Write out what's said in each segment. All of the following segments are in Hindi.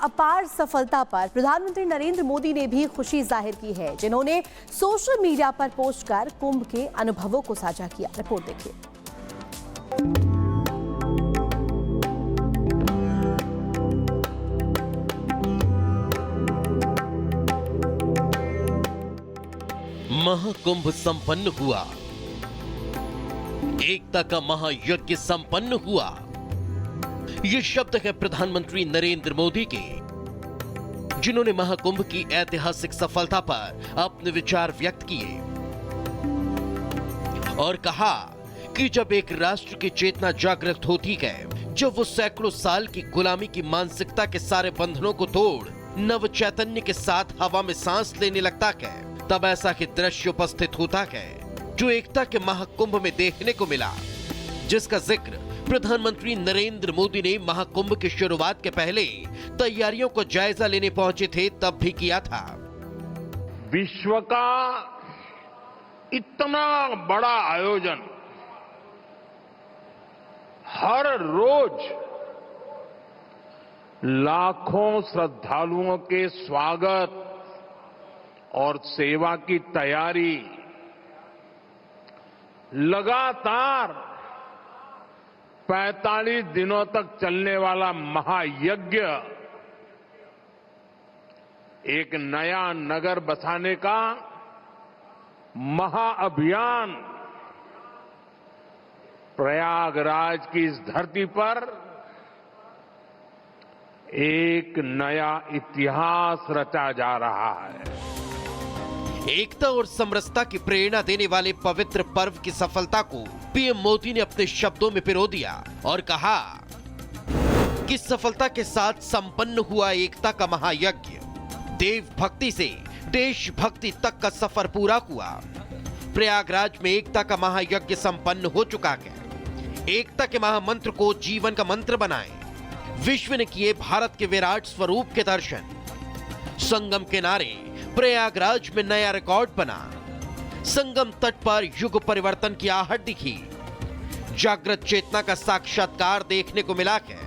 अपार सफलता पर प्रधानमंत्री नरेंद्र मोदी ने भी खुशी जाहिर की है, जिन्होंने सोशल मीडिया पर पोस्ट कर कुंभ के अनुभवों को साझा किया। रिपोर्ट देखिए। महाकुंभ संपन्न हुआ, एकता का महायज्ञ संपन्न हुआ। ये शब्द है प्रधानमंत्री नरेंद्र मोदी के, जिन्होंने महाकुंभ की ऐतिहासिक सफलता पर अपने विचार व्यक्त किए और कहा कि जब एक राष्ट्र की चेतना जागृत होती है, जब वो सैकड़ों साल की गुलामी की मानसिकता के सारे बंधनों को तोड़ नव चैतन्य के साथ हवा में सांस लेने लगता है, तब ऐसा ही दृश्य उपस्थित होता है जो एकता के महाकुंभ में देखने को मिला, जिसका जिक्र प्रधानमंत्री नरेंद्र मोदी ने महाकुंभ की शुरुआत के पहले तैयारियों को जायजा लेने पहुंचे थे तब भी किया था। विश्व का इतना बड़ा आयोजन, हर रोज लाखों श्रद्धालुओं के स्वागत और सेवा की तैयारी, लगातार 45 दिनों तक चलने वाला महायज्ञ, एक नया नगर बसाने का महाअभियान प्रयागराज की इस धरती पर एक नया इतिहास रचा जा रहा है। एकता और समरसता की प्रेरणा देने वाले पवित्र पर्व की सफलता को पीएम मोदी ने अपने शब्दों में पिरो दिया और कहा कि सफलता के साथ संपन्न हुआ एकता का महायज्ञ, देव भक्ति से देशभक्ति तक का सफर पूरा हुआ। प्रयागराज में एकता का महायज्ञ संपन्न हो चुका है। एकता के महामंत्र को जीवन का मंत्र बनाएं। विश्व ने किए भारत के विराट स्वरूप के दर्शन। संगम किनारे प्रयागराज में नया रिकॉर्ड बना। संगम तट पर युग परिवर्तन की आहट दिखी। जागृत चेतना का साक्षात्कार देखने को मिला है।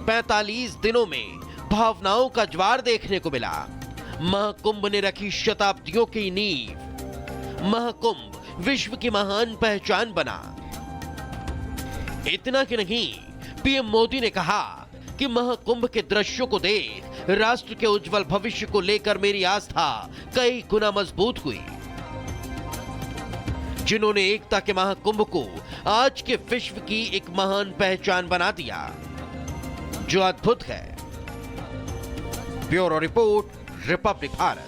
45 दिनों में भावनाओं का ज्वार देखने को मिला। महाकुंभ ने रखी शताब्दियों की नींव। महाकुंभ विश्व की महान पहचान बना। इतना ही नहीं, पीएम मोदी ने कहा कि महाकुंभ के दृश्यों को देख राष्ट्र के उज्जवल भविष्य को लेकर मेरी आस्था कई गुना मजबूत हुई। जिन्होंने एकता के महाकुंभ को आज के विश्व की एक महान पहचान बना दिया, जो अद्भुत है। Bureau report, Republic Bharat.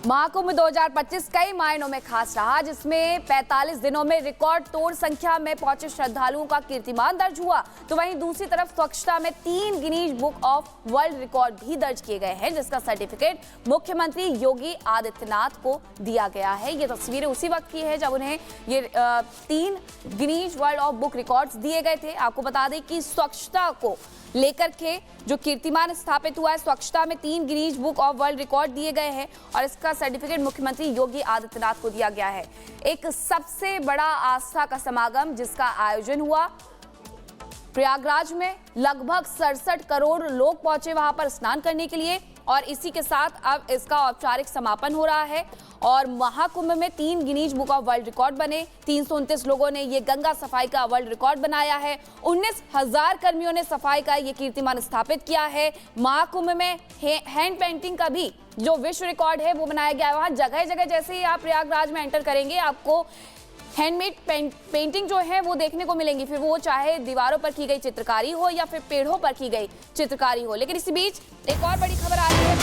Mahakumbh 2025 कई मायनों में खास रहा, जिसमें 45 दिनों में रिकॉर्ड तोड़ संख्या में पहुंचे श्रद्धालुओं का कीर्तिमान दर्ज हुआ। तो वहीं दूसरी तरफ स्वच्छता में 3 Guinness book of world record भी दर्ज किए गए हैं, जिसका सर्टिफिकेट मुख्यमंत्री योगी आदित्यनाथ को दिया गया है। ये तस्वीरें उसी वक्त की है जब उन्हें ये 3 Guinness world of book records दिए गए थे। आपको बता दें कि स्वच्छता को लेकर के जो कीर्तिमान स्थापित हुआ है, स्वच्छता में 3 Guinness book of world record दिए गए हैं और इसका सर्टिफिकेट मुख्यमंत्री योगी आदित्यनाथ को दिया गया है। एक सबसे बड़ा आस्था का समागम जिसका आयोजन हुआ प्रयागराज में, लगभग 67 करोड़ लोग पहुंचे वहां पर स्नान करने के लिए और इसी के साथ अब इसका औपचारिक समापन हो रहा है। और महाकुंभ में 3 Guinness book of world record बने। 329 लोगों ने ये गंगा सफाई का वर्ल्ड रिकॉर्ड बनाया है। 19,000 कर्मियों ने सफाई का ये कीर्तिमान स्थापित किया है। महाकुंभ में हैंड पेंटिंग का भी जो विश्व रिकॉर्ड है वो बनाया गया है। वहां जगह जगह जैसे ही आप प्रयागराज में एंटर करेंगे, आपको हैंडमेड पेंटिंग जो है वो देखने को मिलेंगी, फिर वो चाहे दीवारों पर की गई चित्रकारी हो या फिर पेड़ों पर की गई चित्रकारी हो। लेकिन इसी बीच एक और बड़ी खबर आ रही है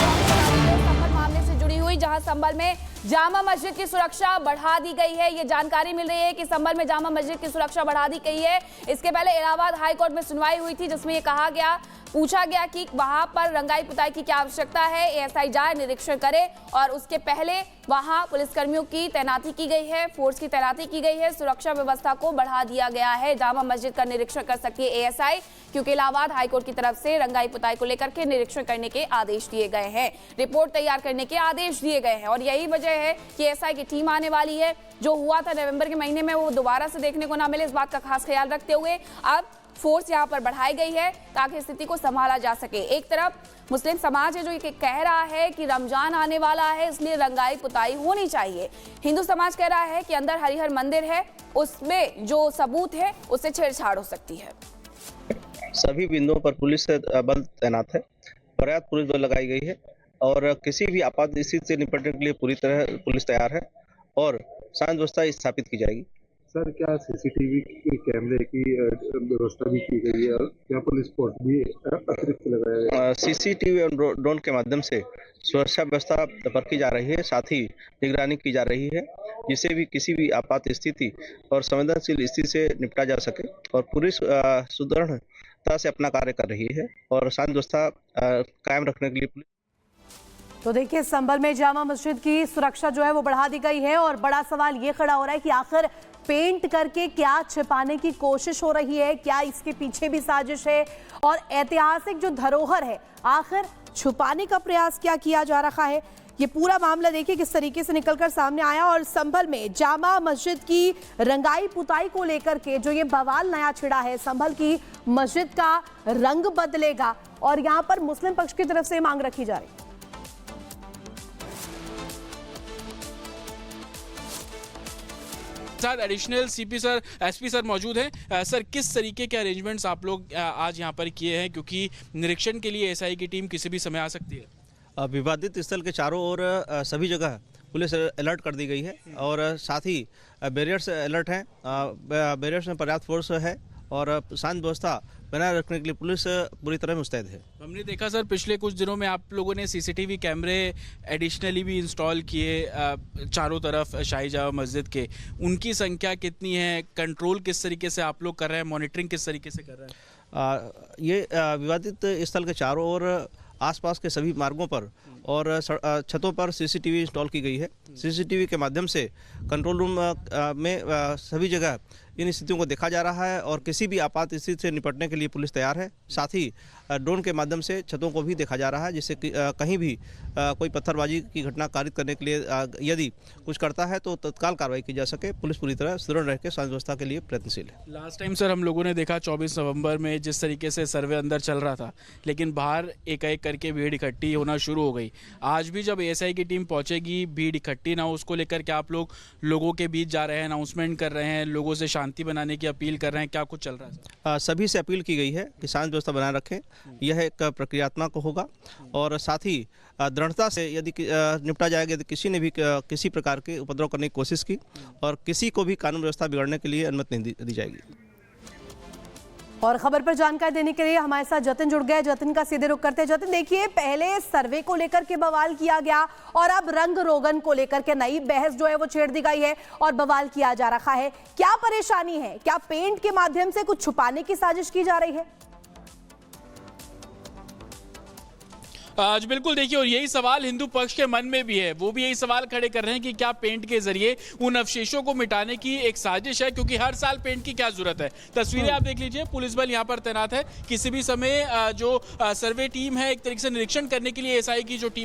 संभल मामले से जुड़ी हुई, जहां संभल में जामा मस्जिद की सुरक्षा बढ़ा दी गई है। ये जानकारी मिल रही है कि संभल में जामा मस्जिद की सुरक्षा बढ़ा दी गई है। इसके पहले इलाहाबाद हाई कोर्ट में सुनवाई हुई थी, जिसमें ये पूछा गया कि वहां पर रंगाई पुताई की क्या आवश्यकता है। एएसआई जाए, निरीक्षण करे और उसके पहले वहां पुलिसकर्मियों की तैनाती की गई है, फोर्स की तैनाती की गई है। सुरक्षा व्यवस्था को बढ़ा दिया गया है। जामा मस्जिद का निरीक्षण कर सकती है एएसआई, क्योंकि इलाहाबाद हाईकोर्ट की तरफ से रंगाई पुताई को लेकर के निरीक्षण करने के आदेश दिए गए हैं, रिपोर्ट तैयार करने के आदेश दिए गए हैं। और यही वजह हैं कि एसआई की टीम आने वाली है। जो हुआ था नवंबर के महीने में वो दोबारा से देखने को ना मिले, इस बात का खास ख्याल रखते हुए अब फोर्स यहाँ पर बढ़ाई गई है ताकि स्थिति को संभाला जा सके। एक तरफ मुस्लिम समाज है जो ये कह रहा है कि रमजान आने वाला है, इसलिए रंगाई पुताई होनी चाहिए। हिंदू समाज कह रहा है कि अंदर हरिहर मंदिर है, उसमें जो सबूत है उससे छेड़छाड़ हो सकती है। सभी बिंदुओं पर पुलिस बल तैनात है, पर्याप्त पुलिस बल लगाई गई है और किसी भी आपात स्थिति से निपटने के लिए पूरी तरह पुलिस तैयार है और शांति व्यवस्था स्थापित की जाएगी। सर, क्या सीसीटीवी कैमरे की व्यवस्था भी की गई है और क्या पुलिस फोर्स भी अतिरिक्त लगाया गया है? सीसीटीवी और ड्रोन के माध्यम से सुरक्षा व्यवस्था परखी जा रही है, साथ ही निगरानी की जा रही है जिससे भी किसी भी आपात स्थिति और संवेदनशील स्थिति से निपटा जा सके और पुलिस सुदृढ़ता से अपना कार्य कर रही है और शांति व्यवस्था कायम रखने के लिए। तो देखिए, संभल में जामा मस्जिद की सुरक्षा जो है वो बढ़ा दी गई है और बड़ा सवाल ये खड़ा हो रहा है कि आखिर पेंट करके क्या छिपाने की कोशिश हो रही है, क्या इसके पीछे भी साजिश है और ऐतिहासिक जो धरोहर है आखिर छुपाने का प्रयास क्या किया जा रहा है। ये पूरा मामला देखिए किस तरीके से निकलकर सामने आया और संभल में जामा मस्जिद की रंगाई पुताई को लेकर के जो ये बवाल नया छिड़ा है, संभल की मस्जिद का रंग बदलेगा और यहाँ पर मुस्लिम पक्ष की तरफ से मांग रखी जा रही है। साथ additional CP sir, SP sir मौजूद हैं। सर, किस तरीके के अरेंजमेंट्स आप लोग आज यहाँ पर किए हैं, क्योंकि निरीक्षण के लिए एसआई की टीम किसी भी समय आ सकती है? विवादित स्थल के चारों ओर सभी जगह पुलिस अलर्ट कर दी गई है और साथ ही बैरियर्स अलर्ट हैं, बैरियर्स में पर्याप्त फोर्स है और शांति व्यवस्था बनाए रखने के लिए पुलिस पूरी तरह मुस्तैद है। हमने देखा सर, पिछले कुछ दिनों में आप लोगों ने सीसीटीवी कैमरे एडिशनली भी इंस्टॉल किए चारों तरफ शाही जामा मस्जिद के। उनकी संख्या कितनी है, कंट्रोल किस तरीके से आप लोग कर रहे हैं, मॉनिटरिंग किस तरीके से कर रहे हैं? ये विवादित स्थल के चारों ओर आसपास के सभी मार्गों पर और छतों पर सीसीटीवी इंस्टॉल की गई है। सीसीटीवी के माध्यम से कंट्रोल रूम में सभी जगह इन स्थितियों को देखा जा रहा है और किसी भी आपात स्थिति से निपटने के लिए पुलिस तैयार है। साथ ही ड्रोन के माध्यम से छतों को भी देखा जा रहा है जिससे कहीं भी कोई पत्थरबाजी की घटना कारित करने के लिए यदि कुछ करता है तो तत्काल कार्रवाई की जा सके। पुलिस पूरी तरह सुदृढ़ रह के शांति व्यवस्था के लिए प्रयत्नशील है। लास्ट टाइम सर हम लोगों ने देखा 24 नवंबर में जिस तरीके से सर्वे अंदर चल रहा था, लेकिन बाहर एक एक करके भीड़ इकट्ठी होना शुरू हो गई। आज भी जब एएसआई की टीम पहुंचेगी, भीड़ इकट्ठी ना हो उसको लेकर के आप लोग लोगों के बीच जा रहे हैं, अनाउंसमेंट कर रहे हैं, लोगों से शांति बनाने की अपील कर रहे हैं, क्या कुछ चल रहा है? सभी से अपील की गई है कि शांति व्यवस्था बनाए रखें। यह एक प्रक्रियात्मक होगा और साथ ही दृढ़ता से यदि निपटा जाएगा। यदि किसी ने भी किसी प्रकार के उपद्रव करने की कोशिश की और किसी को भी कानून व्यवस्था बिगड़ने के लिए अनुमति नहीं दी जाएगी। और खबर पर जानकारी देने के लिए हमारे साथ जतिन जुड़ गए। जतिन का सीधे रुख करते हैं। जतिन, देखिए, पहले सर्वे को लेकर के बवाल किया गया और अब रंग रोगन को लेकर के नई बहस जो है वो छेड़ दी गई है और बवाल किया जा रहा है। क्या परेशानी है? क्या पेंट के माध्यम से कुछ छुपाने की साजिश की जा रही है? आज बिल्कुल देखिए, और यही सवाल हिंदू पक्ष के मन में भी है। वो भी यही सवाल खड़े कर रहे हैं कि क्या पेंट के जरिए उन अवशेषों को मिटाने की एक साजिश है, क्योंकि हर साल पेंट की क्या जरूरत है। तस्वीरें आप देख लीजिए, पुलिस बल यहाँ पर तैनात है। किसी भी समय जो सर्वे टीम है एक तरीके से निरीक्षण करने के लिए एसआई की जो टीम